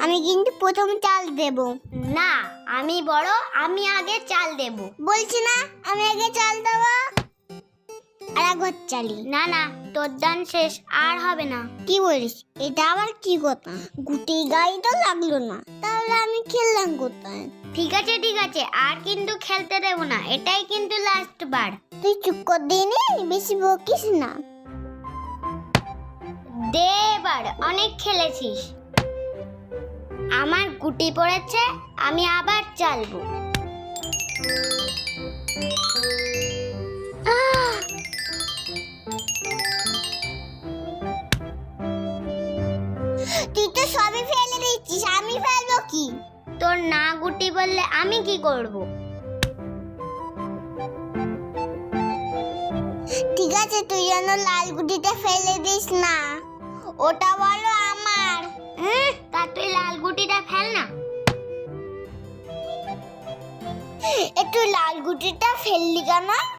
আমি কিন্তু প্রথম চাল দেব। না, আমি বড়, আমি আগে চাল দেব। বলছি না আমি আগে চাল দেব। আর একবার চালি। না না, তোর দান শেষ, আর হবে না। কি বলিস? এটা আবার কি কথা? গুটি গায়ে তো লাগলো না, তাহলে আমি খেললাম কোথায়? ঠিক আছে ঠিক আছে, আর কিন্তু খেলতে দেব না, এটাই কিন্তু লাস্ট বার। তুই চুপ কর দিনি, বেশি বকিস না। দে এবার, অনেক খেলেছিস। আমার গুটি পড়েছে, আমি আবার চালবো। তুই তো সবই ফেলে দিচ্ছিস, আমি ফেলবো কি? তোর না গুটি বললে আমি কি করব? ঠিক আছে, তুই যেন লাল গুটিটা ফেলে দিস না, ওটা বলো আমার। তা তুই লাল গুটিটা ফেল না। একটু লাল গুটিটা ফেললি কেন?